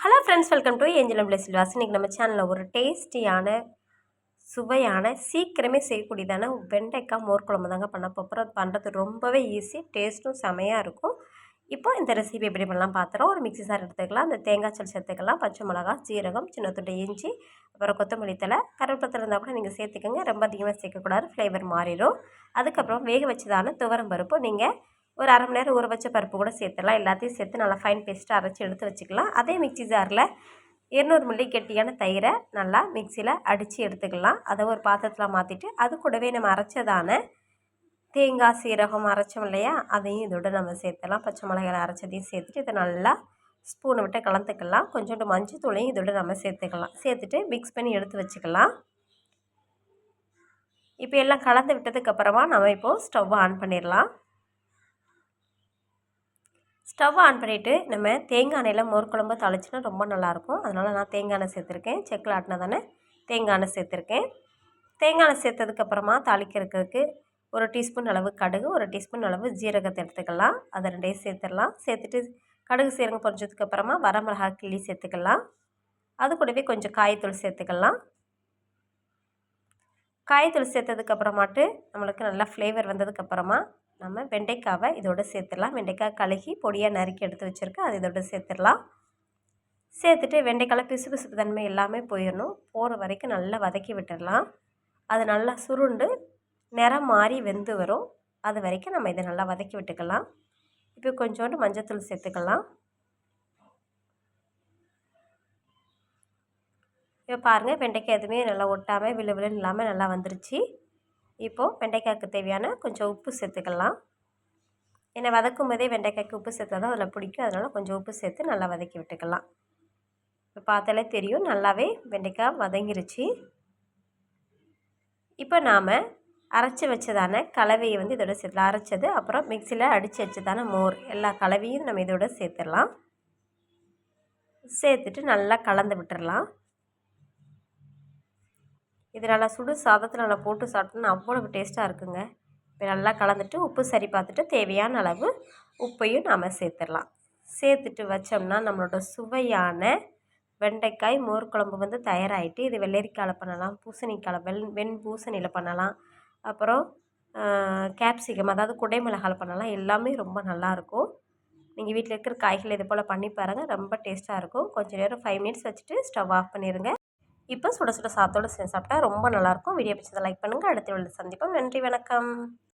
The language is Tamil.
Hello friends, welcome to angel and blessed. இன்றைக்கி நம்ம சேனலில் ஒரு டேஸ்டியான சுவையான சீக்கிரமே செய்யக்கூடியதான வெண்டைக்காய் மோர் குழம்பு தாங்க பண்ண போகிறோம். அது பண்ணுறது ரொம்பவே ஈஸி, டேஸ்ட்டும் செமையாக இருக்கும். இப்போ இந்த ரெசிபி எப்படி பண்ணலாம் பார்த்துறோம். ஒரு மிக்ஸி சார் எடுத்துக்கலாம், அந்த தேங்காய் சல் சேர்த்துக்கலாம், பச்சை மிளகா, ஜீரகம், சின்ன துண்டு இஞ்சி, அப்புறம் கொத்தமல்லி தலை, கருவேப்பிலை இருந்தால் கூட நீங்கள் சேர்த்துக்கோங்க. ரொம்ப அதிகமாக சேர்க்கக்கூடாது, ஃப்ளேவர் மாறிடும். அதுக்கப்புறம் வேக வச்சதான துவரம் பருப்பு நீங்கள் ஒரு அரை மணி நேரம் ஊற வச்ச பருப்பு கூட சேர்த்துடலாம். எல்லாத்தையும் சேர்த்து நல்லா ஃபைன் பேஸ்ட்டாக அரைச்சி எடுத்து வச்சுக்கலாம். அதே மிக்ஸி ஜாரில் 200 மில்லி கெட்டியான தயிரை நல்லா மிக்சியில் அடித்து எடுத்துக்கலாம். அதை ஒரு பாத்திரத்தில் மாற்றிட்டு அது கூடவே நம்ம அரைச்சதான தேங்காய் சீரகம் அரைச்சோம் இல்லையா, அதையும் இதோட நம்ம சேர்த்துலாம். பச்சை மிளகாய் அரைச்சதையும் சேர்த்துட்டு இதை நல்லா ஸ்பூனை விட்டு கலந்துக்கலாம். கொஞ்சோண்டு மஞ்சள் தூளையும் இதோட நம்ம சேர்த்துக்கலாம். சேர்த்துட்டு மிக்ஸ் பண்ணி எடுத்து வச்சுக்கலாம். இப்போ எல்லாம் கலந்து விட்டதுக்கப்புறமா நம்ம இப்போது ஸ்டவ் ஆன் பண்ணிடலாம். ஸ்டவ் ஆன் பண்ணிவிட்டு நம்ம தேங்காய் எண்ணெயில் மோர் குழம்பு தாளிச்சினா ரொம்ப நல்லாயிருக்கும். அதனால் நான் தேங்காய் எண்ணெய் சேர்த்துருக்கேன். செக்கில் ஆட்டினா தானே தேங்காய் எண்ணெய் சேர்த்துருக்கேன். தேங்காய் எண்ணெய் சேர்த்ததுக்கப்புறமா தாளிக்கிறதுக்கு ஒரு டீஸ்பூன் அளவு கடுகு, ஒரு டீஸ்பூன் அளவு ஜீரகத்தை எடுத்துக்கலாம். அதை ரெண்டையும் சேர்த்துடலாம். சேர்த்துட்டு கடுகு சீரகம் பொரிஞ்சதுக்கப்புறமா வரமிளகாய் கிள்ளி சேர்த்துக்கலாம். அது கூடவே கொஞ்சம் காயத்தூள் சேர்த்துக்கலாம். காயத்தூள் சேர்த்ததுக்கப்புறமாட்டு நம்மளுக்கு நல்லா ஃப்ளேவர் வந்ததுக்கப்புறமா நம்ம வெண்டைக்காவை இதோடு சேர்த்துடலாம். வெண்டைக்காய் கழுகி பொடியாக நறுக்கி எடுத்து வச்சுருக்கேன், அது இதோட சேர்த்துடலாம். சேர்த்துட்டு வெண்டைக்காயில் பிசு பிசுப்பு தன்மை எல்லாமே போயிடணும். போகிற வரைக்கும் நல்லா வதக்கி விட்டுடலாம். அது நல்லா சுருண்டு நிறம் மாறி வெந்து வரும். அது வரைக்கும் நம்ம இதை நல்லா வதக்கி விட்டுக்கலாம். இப்போ கொஞ்சோண்டு மஞ்சத்தூள் சேர்த்துக்கலாம். இப்போ பாருங்கள், வெண்டைக்காய் எதுவுமே நல்லா ஒட்டாமல் விழுவிழுன்னு இல்லாமல் நல்லா வந்துருச்சு. இப்போது வெண்டைக்காய்க்கு தேவையான கொஞ்சம் உப்பு சேர்த்துக்கலாம். ஏன்னா வதக்கும் போதே வெண்டைக்காய்க்கு உப்பு சேர்த்தா தான் அதில் பிடிக்கும். அதனால் கொஞ்சம் உப்பு சேர்த்து நல்லா வதக்கி விட்டுக்கலாம். இப்போ பார்த்தாலே தெரியும், நல்லாவே வெண்டைக்காய் வதங்கிருச்சு. இப்போ நாம் அரைச்சி வச்சதான கலவையை இதோட சேர்த்துலாம். அரைச்சது அப்புறம் மிக்சியில் அடித்து வச்சதான மோர் எல்லா கலவையும் நம்ம இதோட சேர்த்துடலாம். சேர்த்துட்டு நல்லா கலந்து விட்டுடலாம். இது நல்லா சுடு சாதத்தில் நல்லா போட்டு சாப்பிட்டோன்னா அவ்வளோ டேஸ்ட்டாக இருக்குங்க. இப்போ நல்லா கலந்துட்டு உப்பு சரி பார்த்துட்டு தேவையான அளவு உப்பையும் நாம் சேர்த்துடலாம். சேர்த்துட்டு வச்சோம்னா நம்மளோட சுவையான வெண்டைக்காய் மோர் குழம்பு தயாராகிட்டு. இது வெள்ளரிக்காயில் பண்ணலாம், பூசணிக்காயில் வெண் பூசணியில் பண்ணலாம், அப்புறம் கேப்சிகம் அதாவது குடைமிளகாயில் பண்ணலாம். எல்லாமே ரொம்ப நல்லாயிருக்கும். நீங்கள் வீட்டில் இருக்கிற காய்கள் இது போல் பண்ணி பாருங்கள், ரொம்ப டேஸ்ட்டாக இருக்கும். கொஞ்சம் நேரம் 5 மினிட்ஸ் வச்சுட்டு ஸ்டவ் ஆஃப் பண்ணிடுங்க. இப்போ சுட சுட சாதத்தோடு செஞ்சு சாப்பிட்டா ரொம்ப நல்லாயிருக்கும். வீடியோ பிடிச்சதை லைக் பண்ணுங்கள். அடுத்த வீடியோவில் சந்திப்போம். நன்றி, வணக்கம்.